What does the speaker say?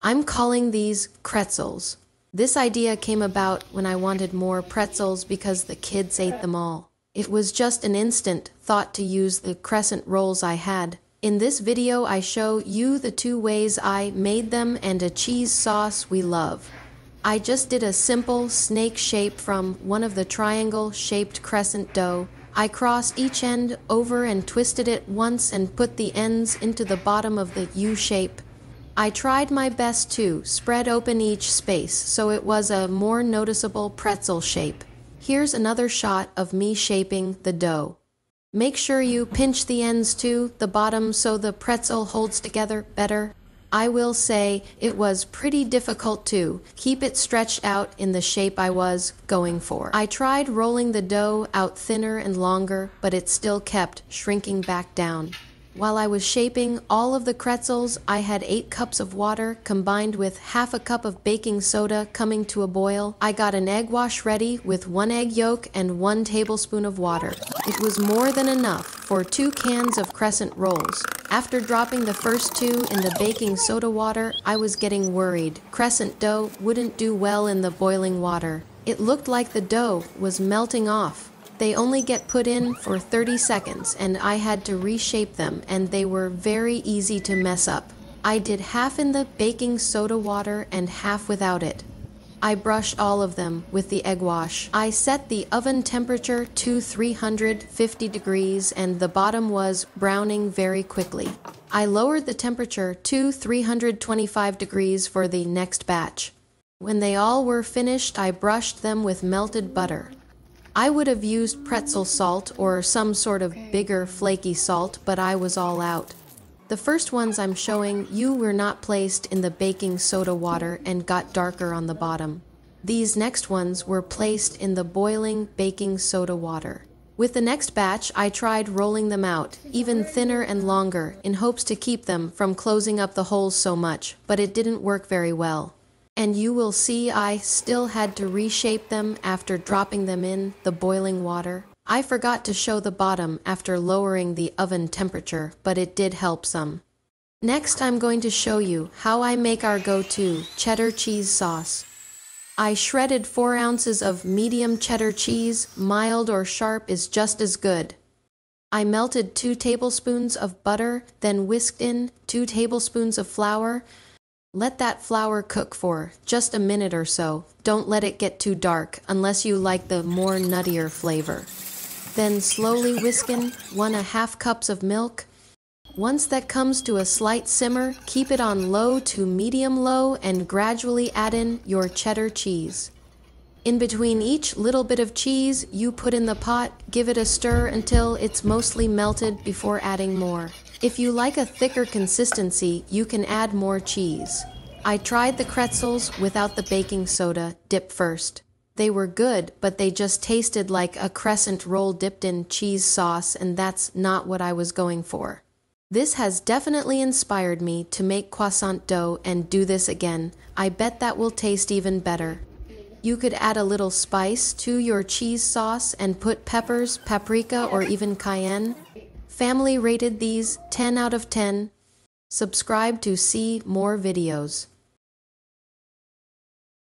I'm calling these Cretzels. This idea came about when I wanted more pretzels because the kids ate them all. It was just an instant thought to use the Crescent rolls I had. In this video I show you the two ways I made them and a cheese sauce we love. I just did a simple snake shape from one of the triangle-shaped crescent dough. I crossed each end over and twisted it once and put the ends into the bottom of the U shape. I tried my best to spread open each space so it was a more noticeable pretzel shape. Here's another shot of me shaping the dough. Make sure you pinch the ends to the bottom so the pretzel holds together better. I will say it was pretty difficult to keep it stretched out in the shape I was going for. I tried rolling the dough out thinner and longer, but it still kept shrinking back down. While I was shaping all of the Cretzels, I had 8 cups of water combined with half a cup of baking soda coming to a boil. I got an egg wash ready with 1 egg yolk and 1 tablespoon of water. It was more than enough for 2 cans of Crescent rolls. After dropping the first 2 in the baking soda water, I was getting worried. Crescent dough wouldn't do well in the boiling water. It looked like the dough was melting off. They only get put in for 30 seconds and I had to reshape them and they were very easy to mess up. I did half in the baking soda water and half without it. I brushed all of them with the egg wash. I set the oven temperature to 350 degrees and the bottom was browning very quickly. I lowered the temperature to 325 degrees for the next batch. When they all were finished, I brushed them with melted butter. I would have used pretzel salt or some sort of bigger flaky salt, but I was all out. The first ones I'm showing you were not placed in the baking soda water and got darker on the bottom. These next ones were placed in the boiling baking soda water. With the next batch, I tried rolling them out, even thinner and longer, in hopes to keep them from closing up the holes so much, but it didn't work very well. And you will see I still had to reshape them after dropping them in the boiling water. I forgot to show the bottom after lowering the oven temperature, but it did help some. Next, I'm going to show you how I make our go-to cheddar cheese sauce. I shredded 4 ounces of medium cheddar cheese. Mild or sharp is just as good. I melted 2 tablespoons of butter, then whisked in 2 tablespoons of flour. Let that flour cook for just a minute or so. Don't let it get too dark unless you like the more nuttier flavor. Then slowly whisk in 1.5 cups of milk. Once that comes to a slight simmer, keep it on low to medium-low and gradually add in your cheddar cheese. In between each little bit of cheese you put in the pot, give it a stir until it's mostly melted before adding more. If you like a thicker consistency, you can add more cheese. I tried the Cretzels without the baking soda dip first. They were good, but they just tasted like a crescent roll dipped in cheese sauce, and that's not what I was going for. This has definitely inspired me to make croissant dough and do this again. I bet that will taste even better. You could add a little spice to your cheese sauce and put peppers, paprika, or even cayenne. Family rated these 10 out of 10. Subscribe to see more videos.